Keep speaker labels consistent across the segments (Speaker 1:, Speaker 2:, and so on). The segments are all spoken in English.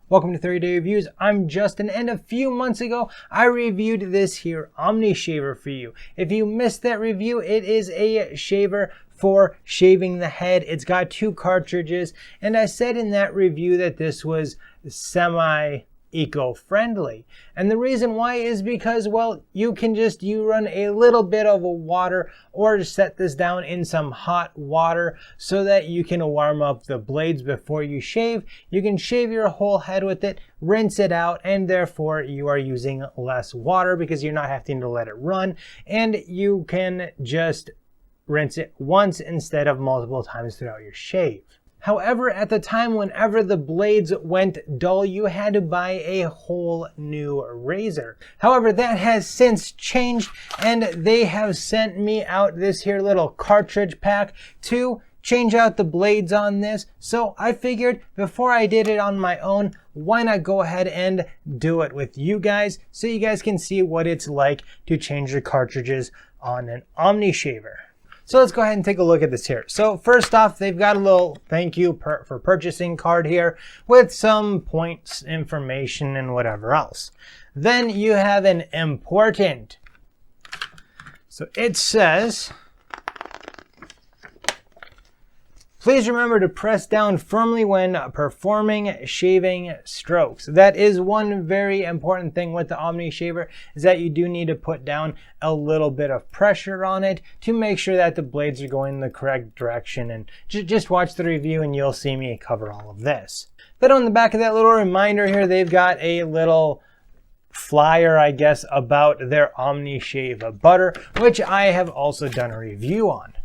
Speaker 1: Welcome to 30 Day Reviews. I'm Justin, and a few months ago, I reviewed this here Omnishaver for you. If you missed that review, it is a shaver for shaving the head. It's got 2 cartridges, and I said in that review that this was semi-eco-friendly. And the reason why is because, well, you run a little bit of water or set this down in some hot water so that you can warm up the blades before you shave. You can shave your whole head with it, rinse it out, and therefore you are using less water because you're not having to let it run, and you can just rinse it once instead of multiple times throughout your shave. However, at the time, whenever the blades went dull, you had to buy a whole new razor. However, that has since changed, and they have sent me out this here little cartridge pack to change out the blades on this. So I figured before I did it on my own, why not go ahead and do it with you guys so you guys can see what it's like to change the cartridges on an Omnishaver. So let's go ahead and take a look at this here. So first off, they've got a little thank you for purchasing card here with some points, information, and whatever else. Then you have an important. So it says, please remember to press down firmly when performing shaving strokes. That is one very important thing with the Omnishaver, is that you do need to put down a little bit of pressure on it to make sure that the blades are going in the correct direction. And just watch the review and you'll see me cover all of this. Then on the back of that little reminder here, they've got a little flyer, I guess, about their Omnishave butter, which I have also done a review on.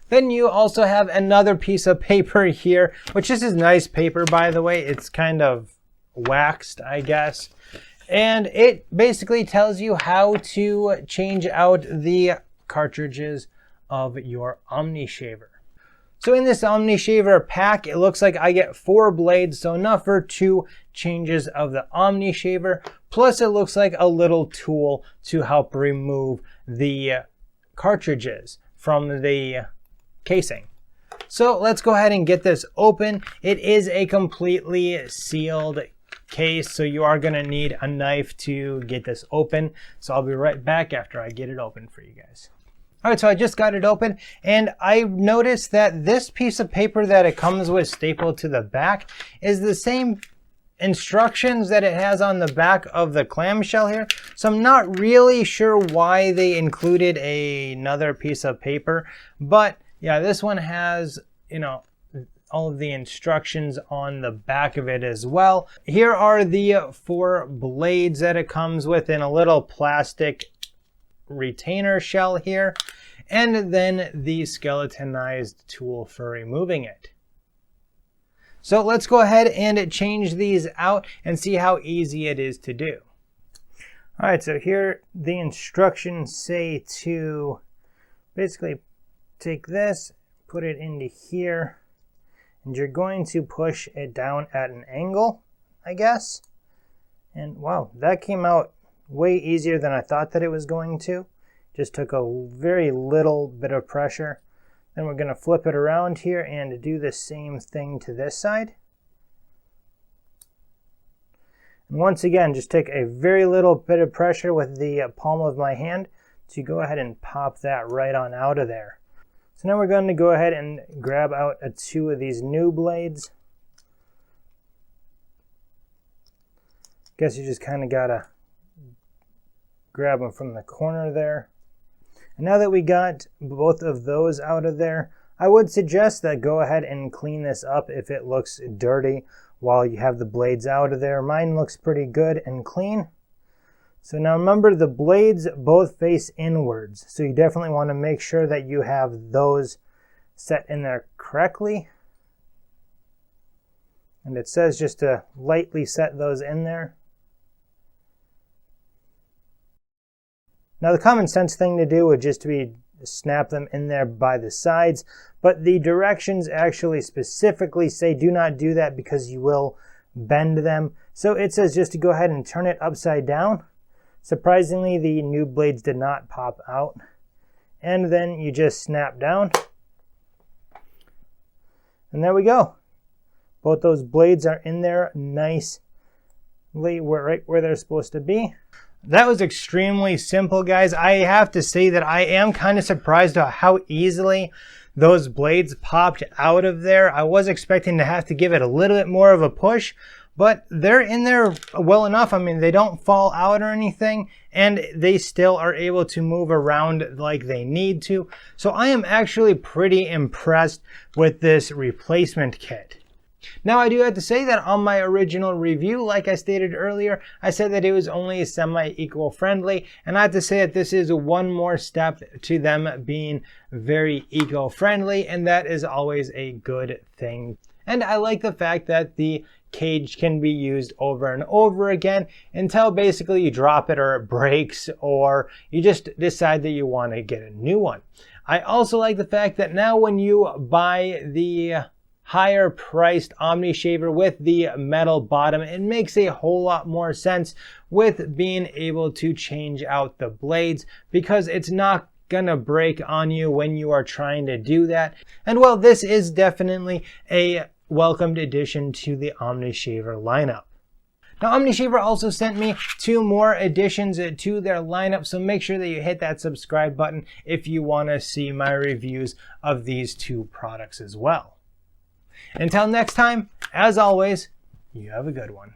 Speaker 1: Then you also have another piece of paper here, which this is nice paper, by the way. It's kind of waxed, I guess. And it basically tells you how to change out the cartridges of your Omnishaver. So in this Omnishaver pack, it looks like I get 4 blades, so enough for 2 changes of the Omnishaver. Plus it looks like a little tool to help remove the cartridges from the casing. So let's go ahead and get this open. It is a completely sealed case, so you are going to need a knife to get this open. So I'll be right back after I get it open for you guys. All right, so I just got it open, and I noticed that this piece of paper that it comes with stapled to the back is the same instructions that it has on the back of the clamshell here. So I'm not really sure why they included another piece of paper, but yeah, this one has, all of the instructions on the back of it as well. Here are the 4 blades that it comes with in a little plastic retainer shell here, and then the skeletonized tool for removing it. So let's go ahead and change these out and see how easy it is to do. All right, so here the instructions say to basically take this, put it into here, and you're going to push it down at an angle, I guess. And wow, that came out way easier than I thought that it was going to. Just took a very little bit of pressure. Then we're going to flip it around here and do the same thing to this side. And once again, just take a very little bit of pressure with the palm of my hand to go ahead and pop that right on out of there. So now we're going to go ahead and grab out 2 of these new blades. Guess you just kind of gotta grab them from the corner there. And now that we got both of those out of there, I would suggest that go ahead and clean this up if it looks dirty while you have the blades out of there. Mine looks pretty good and clean. So now remember, the blades both face inwards, so you definitely want to make sure that you have those set in there correctly. And it says just to lightly set those in there. Now the common sense thing to do would just be snap them in there by the sides, but the directions actually specifically say do not do that because you will bend them. So it says just to go ahead and turn it upside down. Surprisingly, the new blades did not pop out. And then you just snap down. And there we go. Both those blades are in there nice right where they're supposed to be. That was extremely simple, guys. I have to say that I am kind of surprised at how easily those blades popped out of there. I was expecting to have to give it a little bit more of a push, but they're in there well enough. I mean, they don't fall out or anything, and they still are able to move around like they need to. So I am actually pretty impressed with this replacement kit. Now, I do have to say that on my original review, like I stated earlier, I said that it was only semi-eco-friendly, and I have to say that this is one more step to them being very eco-friendly, and that is always a good thing. And I like the fact that the cage can be used over and over again until basically you drop it or it breaks, or you just decide that you want to get a new one. I also like the fact that now when you buy the higher priced Omnishaver with the metal bottom, it makes a whole lot more sense with being able to change out the blades, because it's not gonna break on you when you are trying to do that. And well, this is definitely a welcomed addition to the Omnishaver lineup. Now, Omnishaver also sent me 2 more additions to their lineup, so make sure that you hit that subscribe button if you want to see my reviews of these 2 products as well. Until next time, as always, you have a good one.